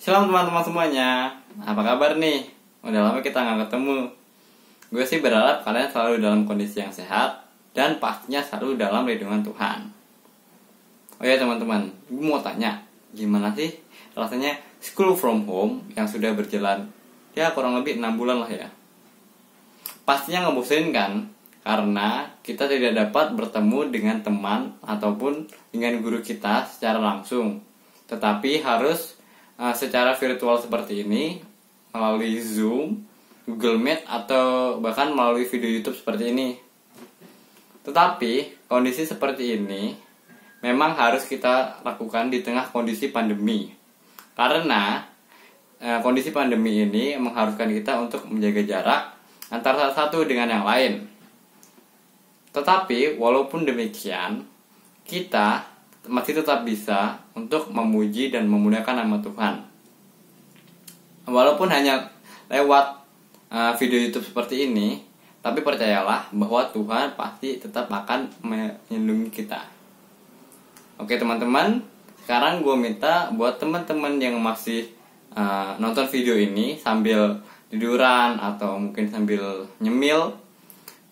Shalom teman-teman semuanya. Apa kabar nih? Udah lama kita nggak ketemu. Gue sih berharap kalian selalu dalam kondisi yang sehat dan pastinya selalu dalam lindungan Tuhan. Oh ya teman-teman, gue mau tanya, gimana sih rasanya school from home yang sudah berjalan ya kurang lebih 6 bulan lah ya. Pastinya ngebosenin kan? Karena kita tidak dapat bertemu dengan teman ataupun dengan guru kita secara langsung, tetapi harus secara virtual seperti ini, melalui Zoom, Google Meet, atau bahkan melalui video YouTube seperti ini. Tetapi kondisi seperti ini memang harus kita lakukan di tengah kondisi pandemi, karena kondisi pandemi ini mengharuskan kita untuk menjaga jarak antara satu dengan yang lain. Tetapi walaupun demikian, kita masih tetap bisa untuk memuji dan memuliakan nama Tuhan. Walaupun hanya lewat video YouTube seperti ini, tapi percayalah bahwa Tuhan pasti tetap akan melindungi kita. Oke teman-teman, sekarang gue minta buat teman-teman yang masih nonton video ini sambil tiduran atau mungkin sambil nyemil,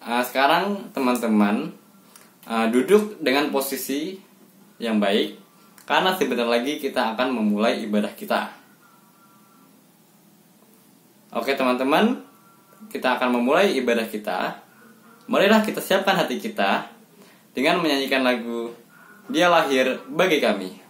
sekarang teman-teman duduk dengan posisi yang baik, karena sebentar lagi kita akan memulai ibadah kita. Oke teman-teman, kita akan memulai ibadah kita. Marilah kita siapkan hati kita dengan menyanyikan lagu Dia Lahir Bagi Kami.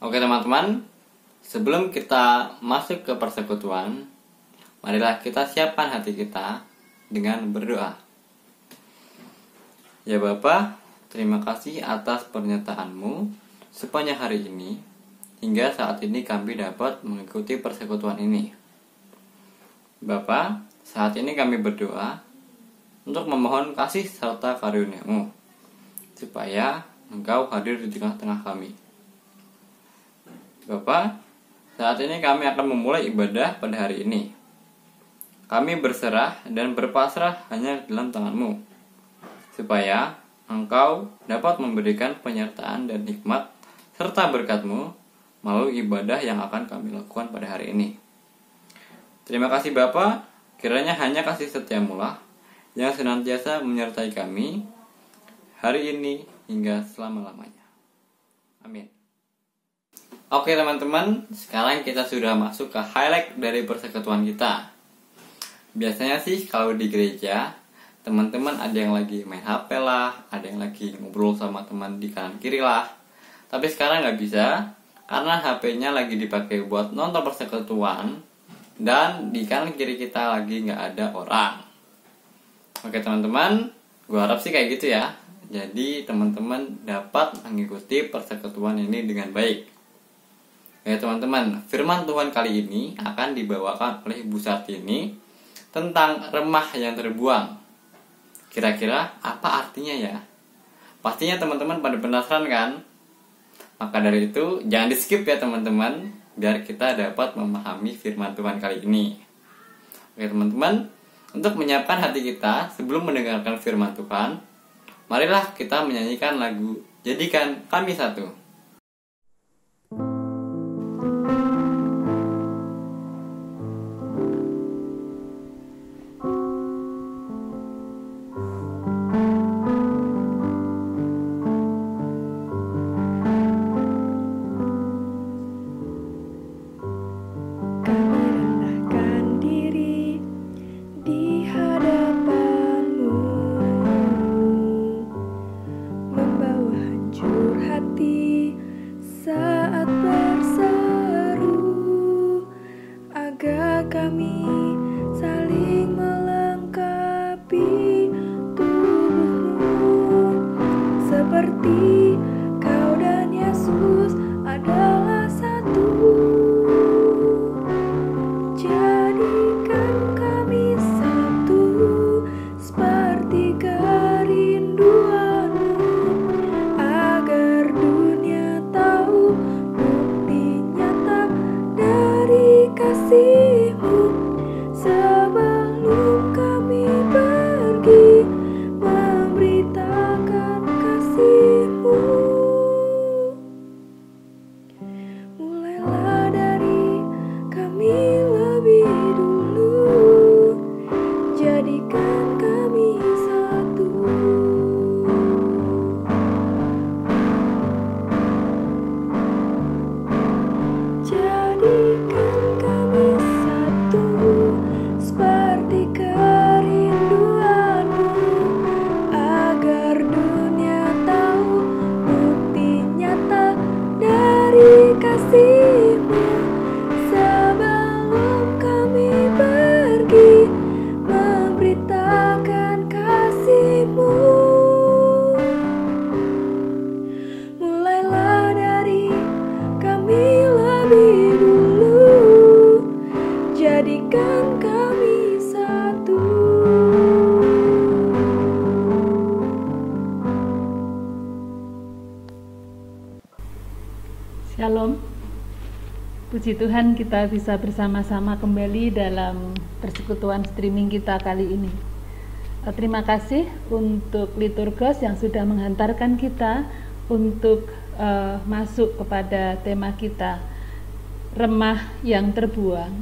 Oke teman-teman, sebelum kita masuk ke persekutuan, marilah kita siapkan hati kita dengan berdoa. Ya Bapa, terima kasih atas pernyataan-Mu sepanjang hari ini, hingga saat ini kami dapat mengikuti persekutuan ini. Bapa, saat ini kami berdoa untuk memohon kasih serta karunia-Mu, supaya Engkau hadir di tengah-tengah kami. Bapak, saat ini kami akan memulai ibadah pada hari ini. Kami berserah dan berpasrah hanya dalam tangan-Mu, supaya Engkau dapat memberikan penyertaan dan hikmat serta berkat-Mu melalui ibadah yang akan kami lakukan pada hari ini. Terima kasih Bapa, kiranya hanya kasih setia-Mu lah yang senantiasa menyertai kami hari ini hingga selama-lamanya. Amin. Oke teman-teman, sekarang kita sudah masuk ke highlight dari persekutuan kita. Biasanya sih kalau di gereja, teman-teman ada yang lagi main HP lah, ada yang lagi ngobrol sama teman di kanan kiri lah. Tapi sekarang nggak bisa, karena HP-nya lagi dipakai buat nonton persekutuan, dan di kanan kiri kita lagi nggak ada orang. Oke teman-teman, gue harap sih kayak gitu ya. Jadi teman-teman dapat mengikuti persekutuan ini dengan baik. Ya teman-teman, firman Tuhan kali ini akan dibawakan oleh Ibu Sartini tentang remah yang terbuang. Kira-kira apa artinya ya? Pastinya teman-teman pada penasaran kan? Maka dari itu jangan di skip ya teman-teman, biar kita dapat memahami firman Tuhan kali ini. Oke teman-teman, untuk menyiapkan hati kita sebelum mendengarkan firman Tuhan, Marilah kita menyanyikan lagu Jadikan Kami Satu. Shalom, puji Tuhan kita bisa bersama-sama kembali dalam persekutuan streaming kita kali ini. Terima kasih untuk Liturgos yang sudah menghantarkan kita untuk masuk kepada tema kita, remah yang terbuang.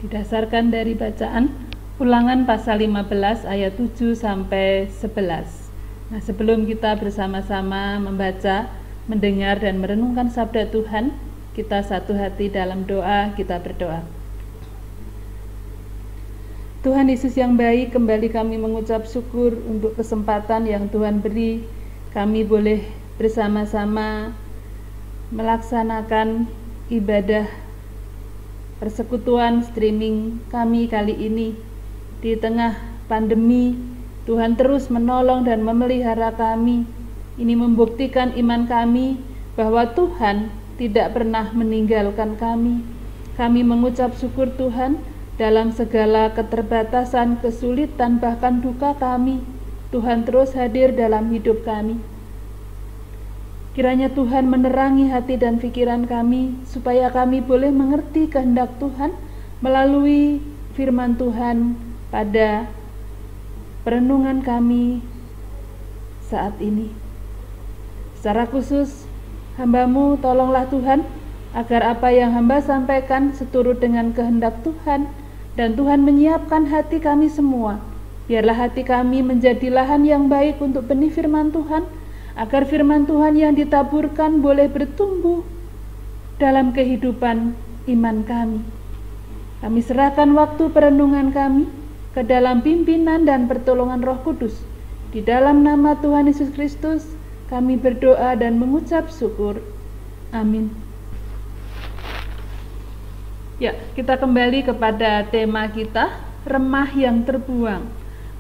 Didasarkan dari bacaan Ulangan pasal 15 ayat 7 sampai 11. Nah, sebelum kita bersama-sama membaca, mendengar dan merenungkan sabda Tuhan, kita satu hati dalam doa, kita berdoa. Tuhan Yesus yang baik, kembali kami mengucap syukur untuk kesempatan yang Tuhan beri. Kami boleh bersama-sama melaksanakan ibadah persekutuan streaming kami kali ini. Di tengah pandemi, Tuhan terus menolong dan memelihara kami. Ini membuktikan iman kami bahwa Tuhan tidak pernah meninggalkan kami. Kami mengucap syukur Tuhan dalam segala keterbatasan, kesulitan, bahkan duka kami. Tuhan terus hadir dalam hidup kami. Kiranya Tuhan menerangi hati dan pikiran kami, supaya kami boleh mengerti kehendak Tuhan melalui firman Tuhan pada perenungan kami saat ini. Secara khusus, hamba-Mu tolonglah Tuhan, agar apa yang hamba sampaikan seturut dengan kehendak Tuhan, dan Tuhan menyiapkan hati kami semua. Biarlah hati kami menjadi lahan yang baik untuk benih firman Tuhan, agar firman Tuhan yang ditaburkan boleh bertumbuh dalam kehidupan iman kami. Kami serahkan waktu perenungan kami ke dalam pimpinan dan pertolongan Roh Kudus. Di dalam nama Tuhan Yesus Kristus, kami berdoa dan mengucap syukur. Amin. Ya, kita kembali kepada tema kita, remah yang terbuang.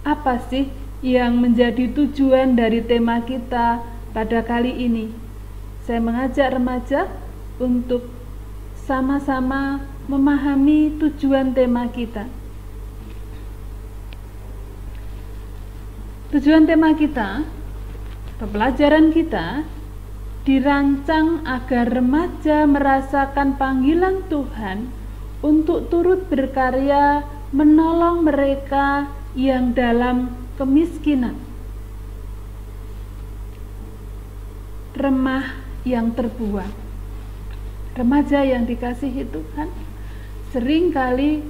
Apa sih yang menjadi tujuan dari tema kita pada kali ini? Saya mengajak remaja untuk sama-sama memahami tujuan tema kita. Tujuan tema kita, pelajaran kita, dirancang agar remaja merasakan panggilan Tuhan untuk turut berkarya menolong mereka yang dalam kemiskinan. remah yang terbuang. Remaja yang dikasihi Tuhan, seringkali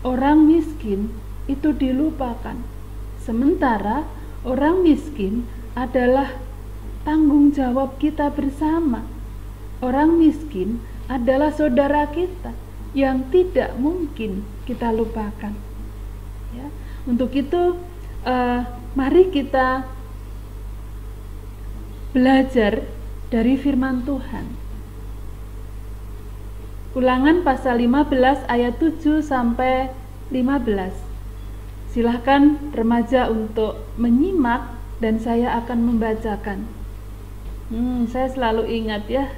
orang miskin itu dilupakan. Sementara orang miskin adalah tanggung jawab kita bersama. Orang miskin adalah saudara kita yang tidak mungkin kita lupakan. Ya, untuk itu mari kita belajar dari firman Tuhan. Ulangan pasal 15 ayat 7 sampai 15. Silahkan remaja untuk menyimak dan saya akan membacakan. Saya selalu ingat ya.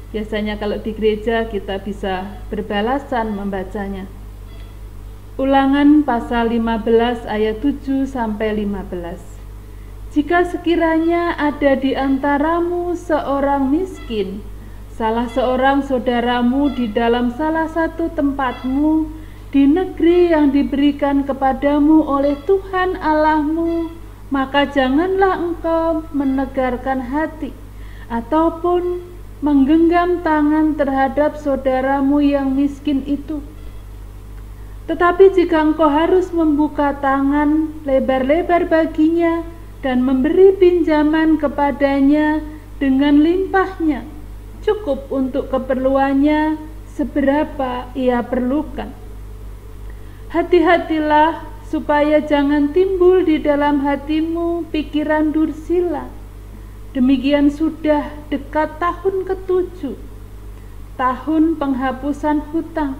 Biasanya kalau di gereja kita bisa berbalasan membacanya. Ulangan pasal 15 ayat 7 sampai 15. Jika sekiranya ada di antaramu seorang miskin, salah seorang saudaramu di dalam salah satu tempatmu di negeri yang diberikan kepadamu oleh Tuhan Allahmu, maka janganlah engkau menegarkan hati ataupun menggenggam tangan terhadap saudaramu yang miskin itu. Tetapi jika engkau harus membuka tangan lebar-lebar baginya dan memberi pinjaman kepadanya dengan limpahnya, cukup untuk keperluannya seberapa ia perlukan. Hati-hatilah supaya jangan timbul di dalam hatimu pikiran dursila. Demikian sudah dekat tahun ke-7, tahun penghapusan hutang,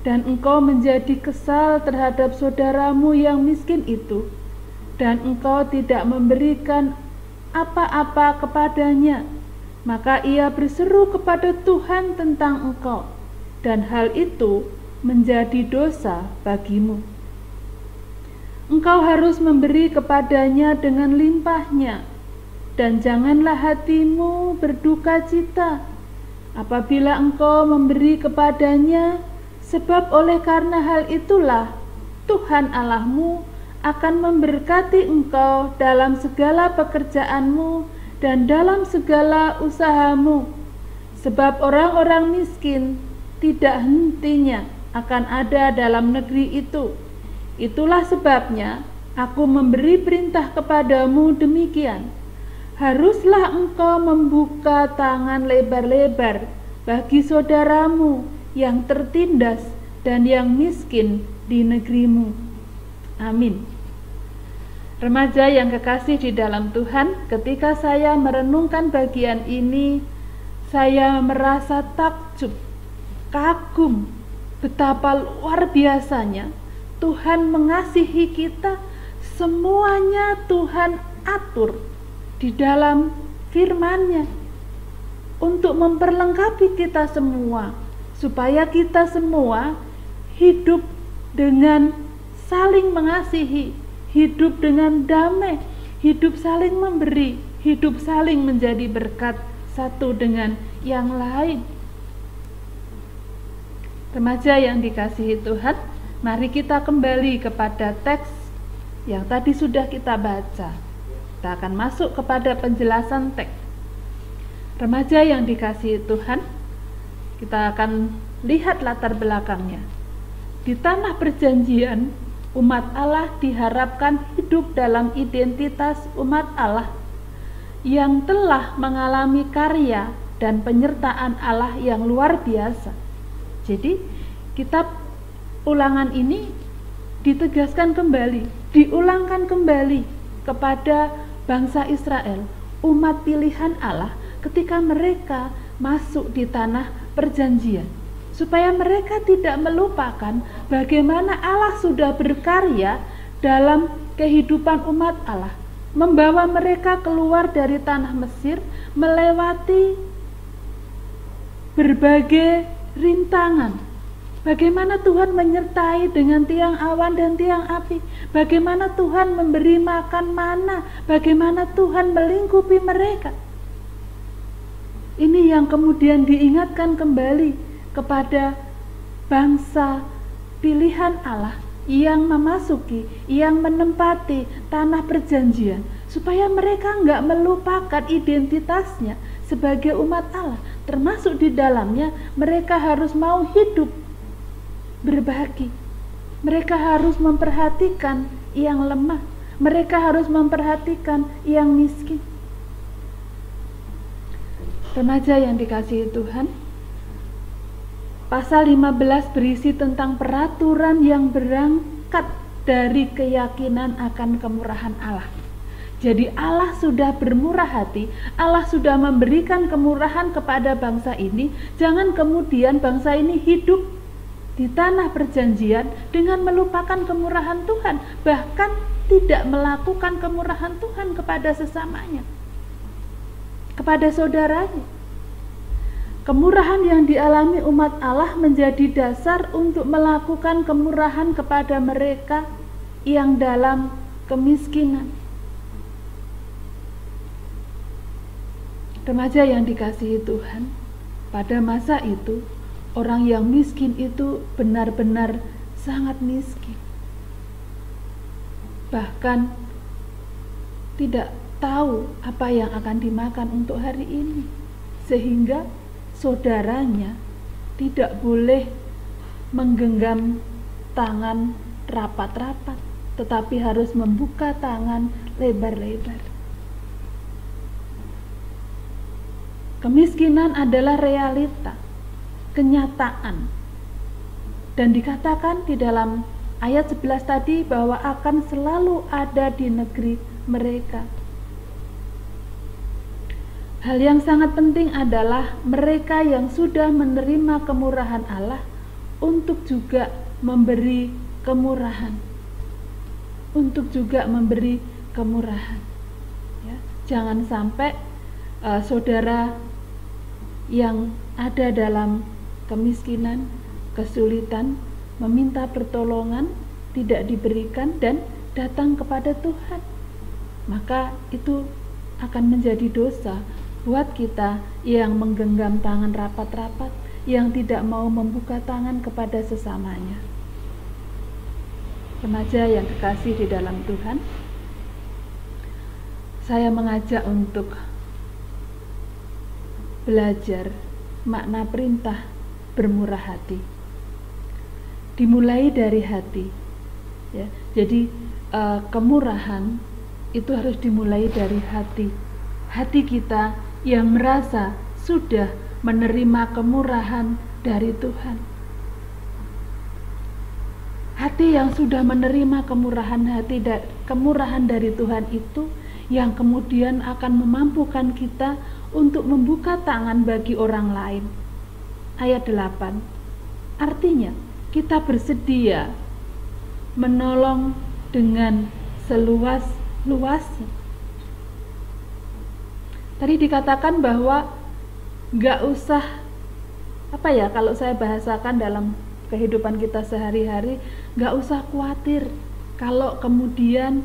dan engkau menjadi kesal terhadap saudaramu yang miskin itu, dan engkau tidak memberikan apa-apa kepadanya. Maka ia berseru kepada Tuhan tentang engkau, dan hal itu menjadi dosa bagimu. Engkau harus memberi kepadanya dengan limpahnya, dan janganlah hatimu berduka cita apabila engkau memberi kepadanya, sebab oleh karena hal itulah Tuhan Allahmu akan memberkati engkau dalam segala pekerjaanmu dan dalam segala usahamu, sebab orang-orang miskin tidak hentinya akan ada dalam negeri itu. Itulah sebabnya aku memberi perintah kepadamu demikian. Haruslah engkau membuka tangan lebar-lebar bagi saudaramu yang tertindas dan yang miskin di negerimu. Amin. Remaja yang kekasih di dalam Tuhan, ketika saya merenungkan bagian ini, saya merasa takjub, kagum, betapa luar biasanya Tuhan mengasihi kita. Semuanya Tuhan atur di dalam firman-Nya untuk memperlengkapi kita semua, supaya kita semua hidup dengan saling mengasihi, hidup dengan damai, hidup saling memberi, hidup saling menjadi berkat satu dengan yang lain. Remaja yang dikasihi Tuhan, mari kita kembali kepada teks yang tadi sudah kita baca. Kita akan masuk kepada penjelasan teks. Remaja yang dikasihi Tuhan, kita akan lihat latar belakangnya. Di tanah perjanjian, umat Allah diharapkan hidup dalam identitas umat Allah yang telah mengalami karya dan penyertaan Allah yang luar biasa. Jadi, kitab Ulangan ini ditegaskan kembali, diulangkan kembali kepada bangsa Israel, umat pilihan Allah ketika mereka masuk di tanah perjanjian, supaya mereka tidak melupakan bagaimana Allah sudah berkarya dalam kehidupan umat Allah, membawa mereka keluar dari tanah Mesir, melewati berbagai rintangan. Bagaimana Tuhan menyertai dengan tiang awan dan tiang api, bagaimana Tuhan memberi makan mana, bagaimana Tuhan melingkupi mereka. Ini yang kemudian diingatkan kembali kepada bangsa pilihan Allah yang memasuki, yang menempati tanah perjanjian, supaya mereka nggak melupakan identitasnya sebagai umat Allah, termasuk di dalamnya mereka harus mau hidup berbagi. Mereka harus memperhatikan yang lemah, mereka harus memperhatikan yang miskin. Remaja yang dikasihi Tuhan, pasal 15 berisi tentang peraturan yang berangkat dari keyakinan akan kemurahan Allah. Jadi Allah sudah bermurah hati, Allah sudah memberikan kemurahan kepada bangsa ini. Jangan kemudian bangsa ini hidup di tanah perjanjian dengan melupakan kemurahan Tuhan, bahkan tidak melakukan kemurahan Tuhan kepada sesamanya, kepada saudaranya. Kemurahan yang dialami umat Allah menjadi dasar untuk melakukan kemurahan kepada mereka yang dalam kemiskinan. Remaja yang dikasihi Tuhan, pada masa itu orang yang miskin itu benar-benar sangat miskin, bahkan tidak tahu apa yang akan dimakan untuk hari ini, sehingga saudaranya tidak boleh menggenggam tangan rapat-rapat, tetapi harus membuka tangan lebar-lebar. Kemiskinan adalah realita, kenyataan, dan dikatakan di dalam ayat 11 tadi bahwa akan selalu ada di negeri mereka. Hal yang sangat penting adalah mereka yang sudah menerima kemurahan Allah untuk juga memberi kemurahan, untuk juga memberi kemurahan. Ya, jangan sampai saudara yang ada dalam kemiskinan, kesulitan, meminta pertolongan, tidak diberikan dan datang kepada Tuhan. Maka itu akan menjadi dosa buat kita yang menggenggam tangan rapat-rapat, yang tidak mau membuka tangan kepada sesamanya. Remaja yang kekasih di dalam Tuhan, saya mengajak untuk belajar makna perintah bermurah hati. Dimulai dari hati, ya. Jadi kemurahan itu harus dimulai dari hati. Hati kita yang merasa sudah menerima kemurahan dari Tuhan. Hati yang sudah menerima kemurahan dari Tuhan itu yang kemudian akan memampukan kita untuk membuka tangan bagi orang lain. Ayat 8. Artinya, kita bersedia menolong dengan seluas-luasnya. Tadi dikatakan bahwa gak usah, kalau saya bahasakan dalam kehidupan kita sehari-hari, gak usah khawatir kalau kemudian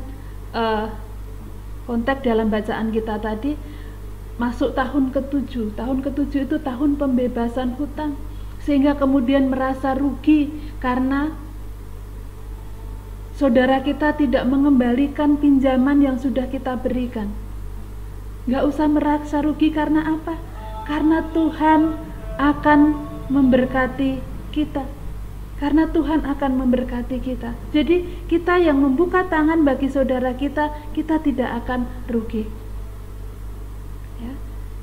konteks dalam bacaan kita tadi masuk tahun ke-7. Tahun ke-7 itu tahun pembebasan hutang, sehingga kemudian merasa rugi karena saudara kita tidak mengembalikan pinjaman yang sudah kita berikan. Gak usah merasa rugi karena apa? Karena Tuhan akan memberkati kita. Karena Tuhan akan memberkati kita. Jadi kita yang membuka tangan bagi saudara kita, kita tidak akan rugi. Ya.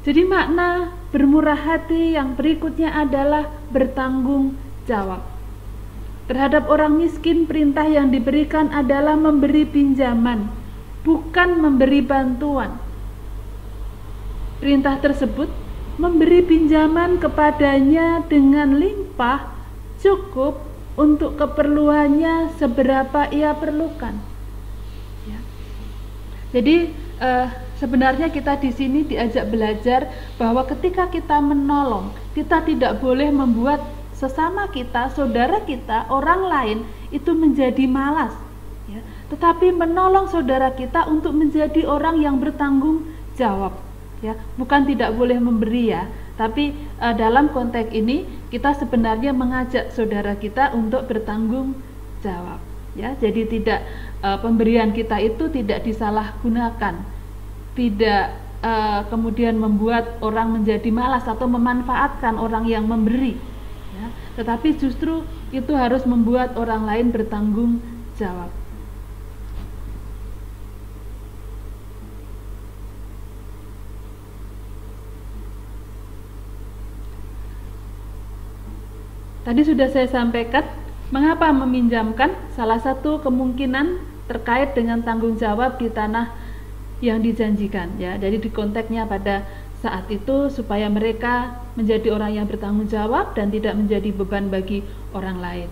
Jadi makna bermurah hati yang berikutnya adalah bertanggung jawab. Terhadap orang miskin, perintah yang diberikan adalah memberi pinjaman, bukan memberi bantuan. Perintah tersebut memberi pinjaman kepadanya dengan limpah, cukup untuk keperluannya seberapa ia perlukan. Ya. Jadi sebenarnya kita di sini diajak belajar bahwa ketika kita menolong, kita tidak boleh membuat sesama kita, saudara kita, orang lain itu menjadi malas. Ya. Tetapi menolong saudara kita untuk menjadi orang yang bertanggung jawab. Ya, bukan tidak boleh memberi ya, tapi dalam konteks ini kita sebenarnya mengajak saudara kita untuk bertanggung jawab. Ya, jadi tidak pemberian kita itu tidak disalahgunakan, tidak kemudian membuat orang menjadi malas atau memanfaatkan orang yang memberi, ya, tetapi justru itu harus membuat orang lain bertanggung jawab. Tadi sudah saya sampaikan mengapa meminjamkan. Salah satu kemungkinan terkait dengan tanggung jawab di tanah yang dijanjikan, ya. Jadi di konteksnya pada saat itu supaya mereka menjadi orang yang bertanggung jawab dan tidak menjadi beban bagi orang lain.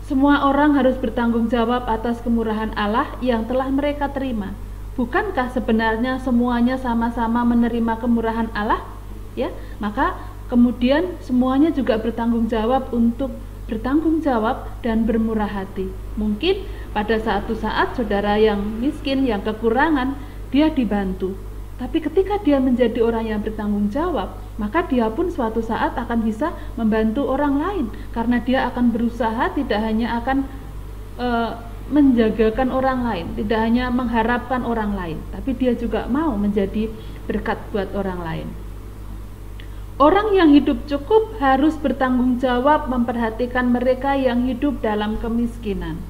Semua orang harus bertanggung jawab atas kemurahan Allah yang telah mereka terima. Bukankah sebenarnya semuanya sama-sama menerima kemurahan Allah? Ya, maka kemudian semuanya juga bertanggung jawab untuk bertanggung jawab dan bermurah hati. Mungkin pada suatu saat saudara yang miskin, yang kekurangan, dia dibantu. Tapi ketika dia menjadi orang yang bertanggung jawab, maka dia pun suatu saat akan bisa membantu orang lain, karena dia akan berusaha tidak hanya akan menjagakan orang lain, tidak hanya mengharapkan orang lain, tapi dia juga mau menjadi berkat buat orang lain. Orang yang hidup cukup harus bertanggung jawab memperhatikan mereka yang hidup dalam kemiskinan.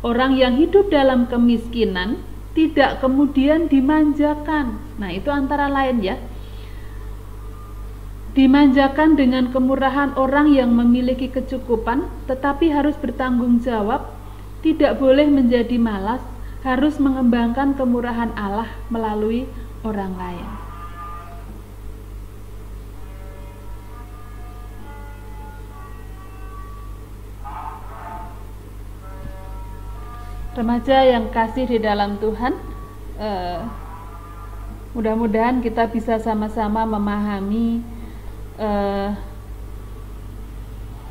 Orang yang hidup dalam kemiskinan tidak kemudian dimanjakan. Nah, itu antara lain, ya. Dimanjakan dengan kemurahan orang yang memiliki kecukupan, tetapi harus bertanggung jawab, tidak boleh menjadi malas, harus mengembangkan kemurahan Allah melalui orang lain. Remaja yang kasih di dalam Tuhan, mudah-mudahan kita bisa sama-sama memahami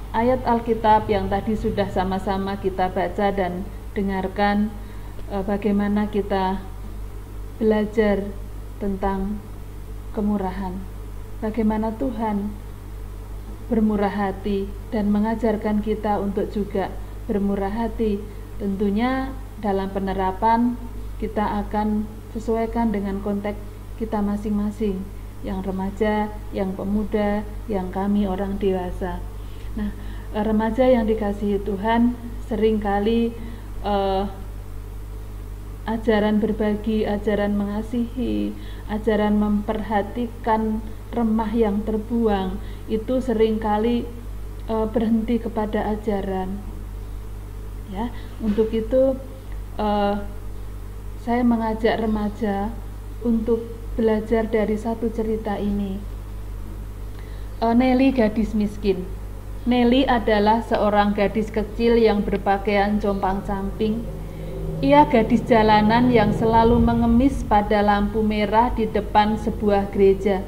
ayat Alkitab yang tadi sudah sama-sama kita baca dan dengarkan, bagaimana kita belajar tentang kemurahan, bagaimana Tuhan bermurah hati dan mengajarkan kita untuk juga bermurah hati. Tentunya dalam penerapan kita akan sesuaikan dengan konteks kita masing-masing, yang remaja, yang pemuda, yang kami orang dewasa. Nah, remaja yang dikasihi Tuhan, seringkali ajaran berbagi, ajaran mengasihi, ajaran memperhatikan remah yang terbuang, itu seringkali berhenti kepada ajaran. Ya, untuk itu saya mengajak remaja untuk belajar dari satu cerita ini. Nelly, gadis miskin. Nelly adalah seorang gadis kecil yang berpakaian compang-camping. Ia gadis jalanan yang selalu mengemis pada lampu merah di depan sebuah gereja.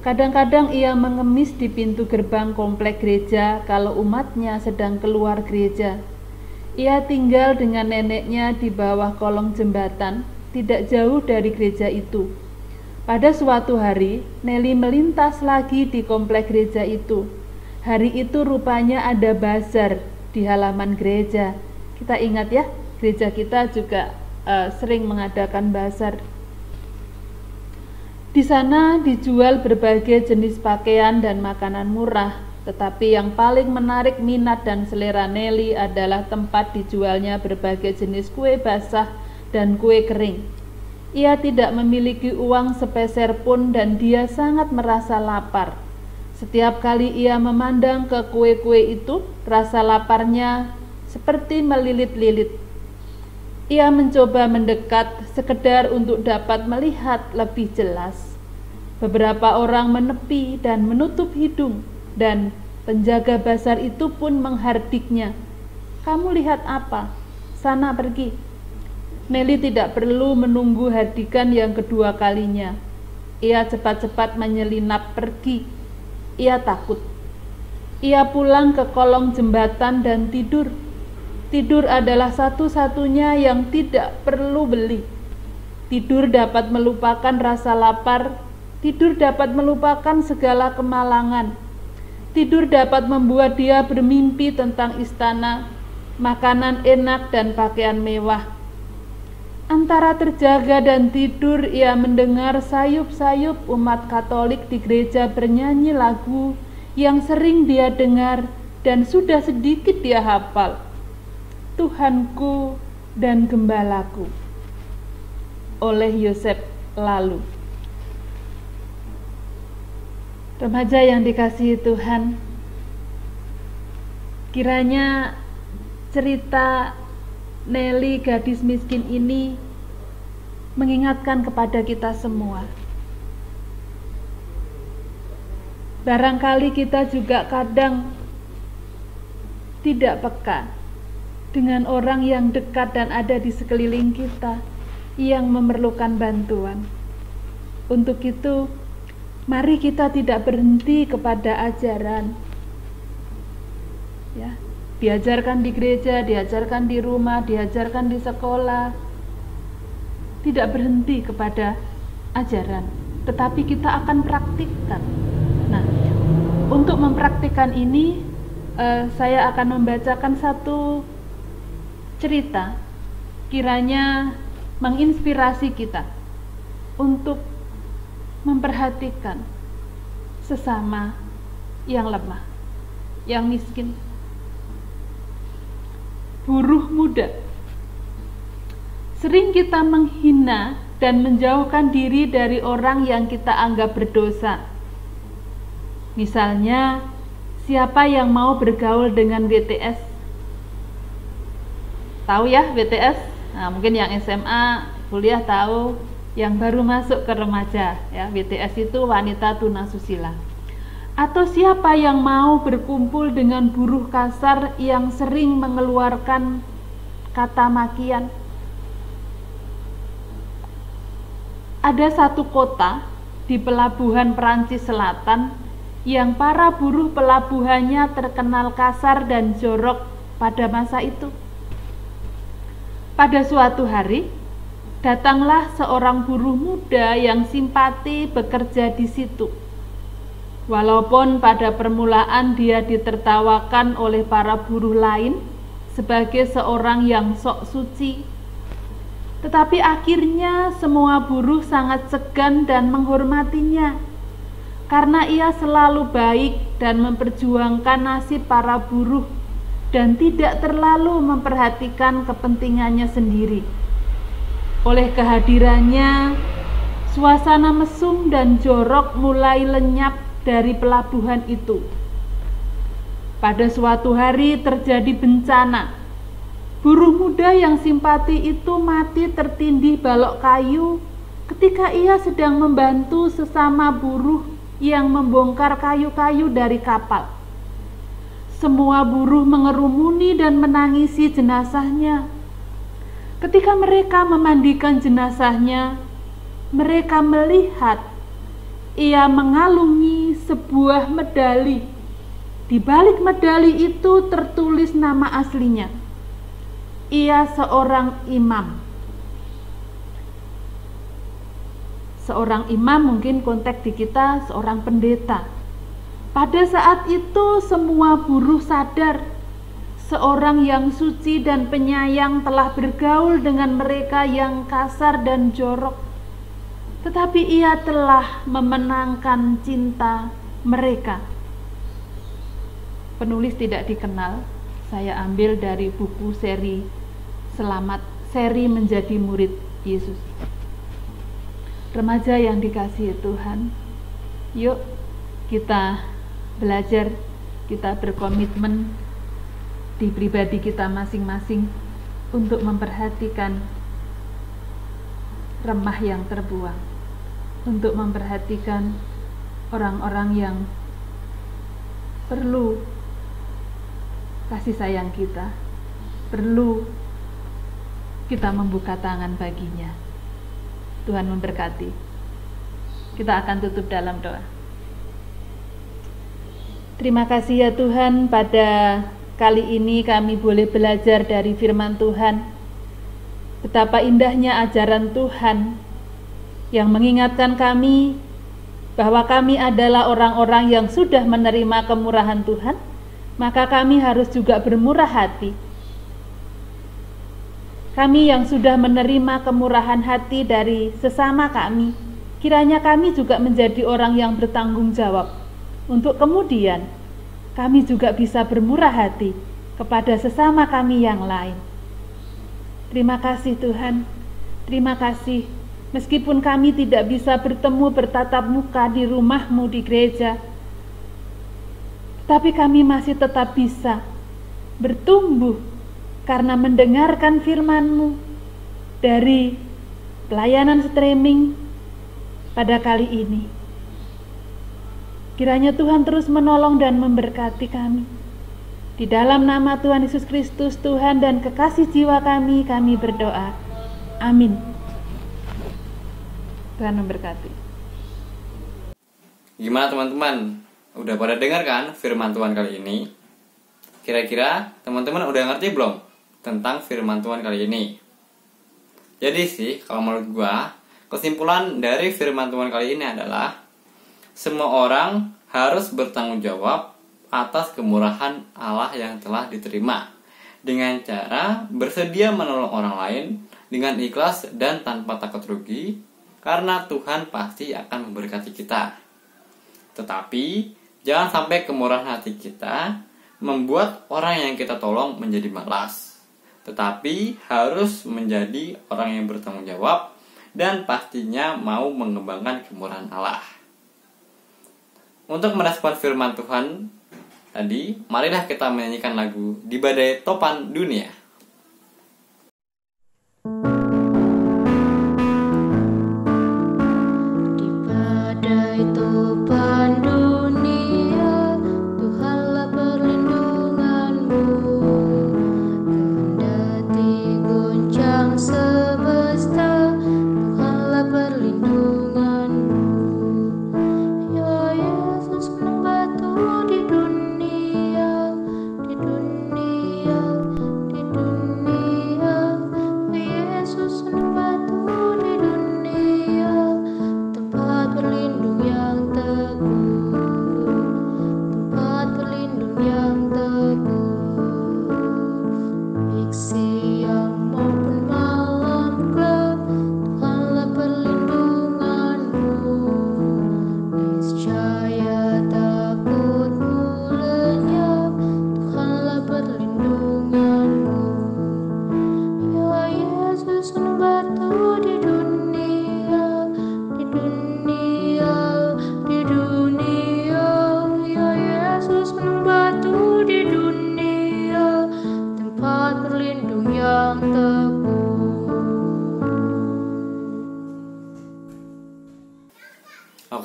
Kadang-kadang ia mengemis di pintu gerbang komplek gereja kalau umatnya sedang keluar gereja. Ia tinggal dengan neneknya di bawah kolong jembatan, tidak jauh dari gereja itu. Pada suatu hari, Nelly melintas lagi di komplek gereja itu. Hari itu rupanya ada bazar di halaman gereja. Kita ingat, ya, gereja kita juga sering mengadakan bazar. Di sana dijual berbagai jenis pakaian dan makanan murah. Tetapi yang paling menarik minat dan selera Nelly adalah tempat dijualnya berbagai jenis kue basah dan kue kering. Ia tidak memiliki uang sepeser pun dan dia sangat merasa lapar. Setiap kali ia memandang ke kue-kue itu, rasa laparnya seperti melilit-lilit. Ia mencoba mendekat sekedar untuk dapat melihat lebih jelas. Beberapa orang menepi dan menutup hidung, dan penjaga bazar itu pun menghardiknya. "Kamu lihat apa? Sana pergi." Nelly tidak perlu menunggu hardikan yang kedua kalinya. Ia cepat-cepat menyelinap pergi. Ia takut. Ia pulang ke kolong jembatan dan tidur. Tidur adalah satu-satunya yang tidak perlu beli. Tidur dapat melupakan rasa lapar. Tidur dapat melupakan segala kemalangan. Tidur dapat membuat dia bermimpi tentang istana, makanan enak, dan pakaian mewah. Antara terjaga dan tidur, ia mendengar sayup-sayup umat Katolik di gereja bernyanyi lagu yang sering dia dengar dan sudah sedikit dia hafal. Tuhanku dan Gembalaku, oleh Yosef Lalu. Remaja yang dikasihi Tuhan, kiranya cerita Nelly gadis miskin ini mengingatkan kepada kita semua. Barangkali kita juga kadang tidak peka dengan orang yang dekat dan ada di sekeliling kita yang memerlukan bantuan. Untuk itu, mari kita tidak berhenti kepada ajaran. Ya, diajarkan di gereja, diajarkan di rumah, diajarkan di sekolah. Tidak berhenti kepada ajaran, tetapi kita akan praktikkan. Nah, untuk mempraktikkan ini, saya akan membacakan satu cerita, kiranya menginspirasi kita untuk memperhatikan sesama yang lemah, yang miskin. Buruh muda. Sering kita menghina dan menjauhkan diri dari orang yang kita anggap berdosa. Misalnya, siapa yang mau bergaul dengan WTS? Tahu ya WTS? Nah, mungkin yang SMA, kuliah tahu, yang baru masuk ke remaja, ya, WTS itu wanita tunasusila. Atau siapa yang mau berkumpul dengan buruh kasar yang sering mengeluarkan kata makian? Ada satu kota di pelabuhan Perancis Selatan yang para buruh pelabuhannya terkenal kasar dan jorok pada masa itu. Pada suatu hari, datanglah seorang buruh muda yang simpati bekerja di situ. Walaupun pada permulaan dia ditertawakan oleh para buruh lain sebagai seorang yang sok suci, tetapi akhirnya semua buruh sangat segan dan menghormatinya karena ia selalu baik dan memperjuangkan nasib para buruh dan tidak terlalu memperhatikan kepentingannya sendiri. Oleh kehadirannya, suasana mesum dan jorok mulai lenyap dari pelabuhan itu. Pada suatu hari terjadi bencana. Buruh muda yang simpati itu mati tertindih balok kayu ketika ia sedang membantu sesama buruh yang membongkar kayu-kayu dari kapal. Semua buruh mengerumuni dan menangisi jenazahnya. Ketika mereka memandikan jenazahnya, mereka melihat ia mengalungi sebuah medali. Di balik medali itu tertulis nama aslinya. Ia seorang imam. Seorang imam mungkin konteks di kita seorang pendeta. Pada saat itu semua buruh sadar seorang yang suci dan penyayang telah bergaul dengan mereka yang kasar dan jorok. Tetapi ia telah memenangkan cinta mereka. Penulis tidak dikenal. Saya ambil dari buku seri Selamat, seri Menjadi Murid Yesus. Remaja yang dikasihi Tuhan, yuk kita belajar, kita berkomitmen di pribadi kita masing-masing untuk memperhatikan remah yang terbuang, untuk memperhatikan orang-orang yang perlu kasih sayang kita, perlu kita membuka tangan baginya. Tuhan memberkati. Kita akan tutup dalam doa. Terima kasih ya Tuhan, pada kali ini kami boleh belajar dari firman Tuhan. Betapa indahnya ajaran Tuhan yang mengingatkan kami bahwa kami adalah orang-orang yang sudah menerima kemurahan Tuhan, maka kami harus juga bermurah hati. Kami yang sudah menerima kemurahan hati dari sesama kami, kiranya kami juga menjadi orang yang bertanggung jawab untuk kemudian kami juga bisa bermurah hati kepada sesama kami yang lain. Terima kasih Tuhan, terima kasih. Meskipun kami tidak bisa bertemu bertatap muka di rumah-Mu di gereja, tapi kami masih tetap bisa bertumbuh karena mendengarkan firman-Mu dari pelayanan streaming pada kali ini. Kiranya Tuhan terus menolong dan memberkati kami. Di dalam nama Tuhan Yesus Kristus, Tuhan dan kekasih jiwa kami berdoa. Amin. Tuhan memberkati. Gimana teman-teman? Udah pada dengar kan firman Tuhan kali ini? Kira-kira teman-teman udah ngerti belum tentang firman Tuhan kali ini? Jadi sih, kalau menurut gua, kesimpulan dari firman Tuhan kali ini adalah semua orang harus bertanggung jawab atas kemurahan Allah yang telah diterima dengan cara bersedia menolong orang lain dengan ikhlas dan tanpa takut rugi, karena Tuhan pasti akan memberkati kita. Tetapi jangan sampai kemurahan hati kita membuat orang yang kita tolong menjadi malas, tetapi harus menjadi orang yang bertanggung jawab dan pastinya mau mengembangkan kemurahan Allah. Untuk merespon firman Tuhan tadi, marilah kita menyanyikan lagu Di Badai Topan Dunia.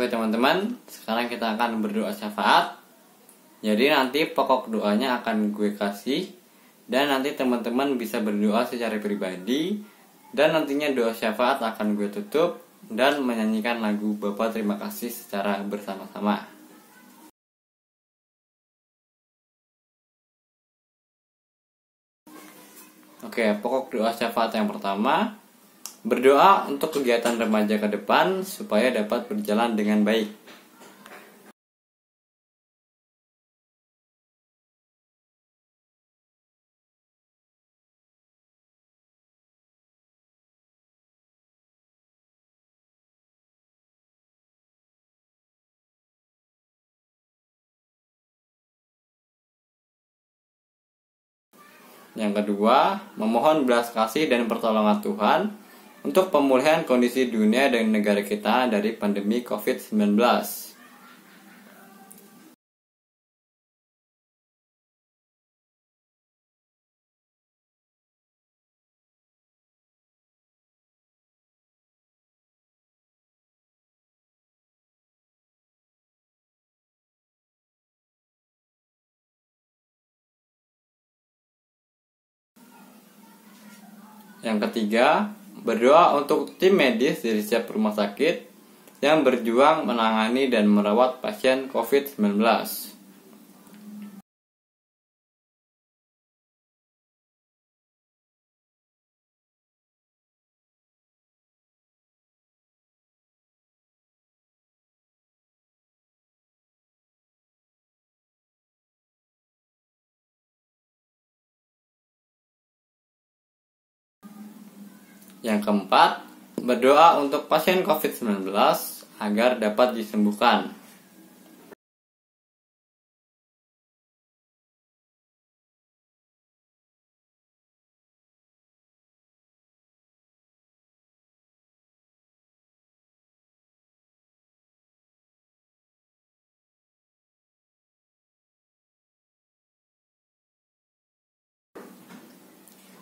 Oke teman-teman, sekarang kita akan berdoa syafaat. Jadi nanti pokok doanya akan gue kasih, dan nanti teman-teman bisa berdoa secara pribadi, dan nantinya doa syafaat akan gue tutup dan menyanyikan lagu Bapa Terima Kasih secara bersama-sama. Oke, pokok doa syafaat yang pertama, berdoa untuk kegiatan remaja ke depan supaya dapat berjalan dengan baik. Yang kedua, memohon belas kasih dan pertolongan Tuhan untuk pemulihan kondisi dunia dan negara kita dari pandemi COVID-19. Yang ketiga, berdoa untuk tim medis di setiap rumah sakit yang berjuang menangani dan merawat pasien COVID-19. Yang keempat, berdoa untuk pasien COVID-19 agar dapat disembuhkan.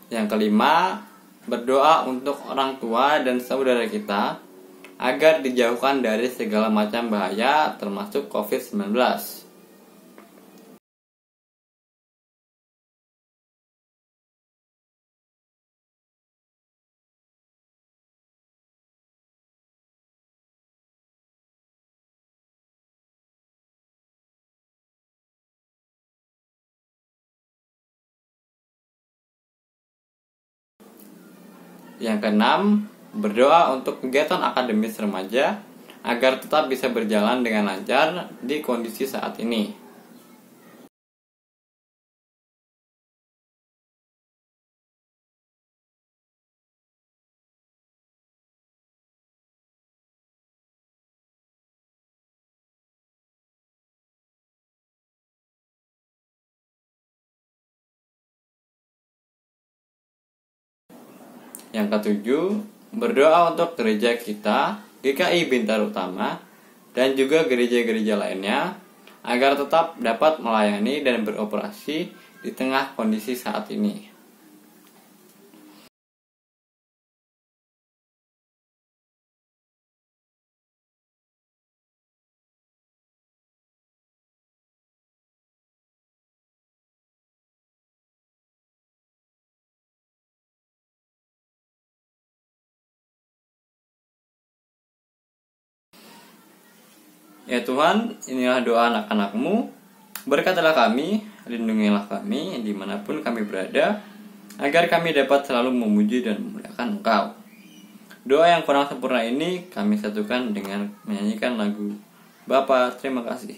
Yang kelima, berdoa untuk orang tua dan saudara kita agar dijauhkan dari segala macam bahaya termasuk COVID-19. Yang keenam, berdoa untuk kegiatan akademis remaja agar tetap bisa berjalan dengan lancar di kondisi saat ini. Yang ketujuh, berdoa untuk gereja kita, GKI Bintaro Utama, dan juga gereja-gereja lainnya, agar tetap dapat melayani dan beroperasi di tengah kondisi saat ini. Ya Tuhan, inilah doa anak-anak-Mu. Berkatilah kami, lindungilah kami dimanapun kami berada, agar kami dapat selalu memuji dan memuliakan Engkau. Doa yang kurang sempurna ini kami satukan dengan menyanyikan lagu Bapa, terima kasih.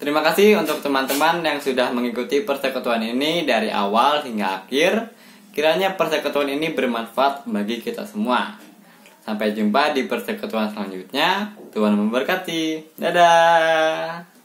Terima kasih untuk teman-teman yang sudah mengikuti persekutuan ini dari awal hingga akhir. Kiranya persekutuan ini bermanfaat bagi kita semua. Sampai jumpa di persekutuan selanjutnya. Tuhan memberkati. Dadah.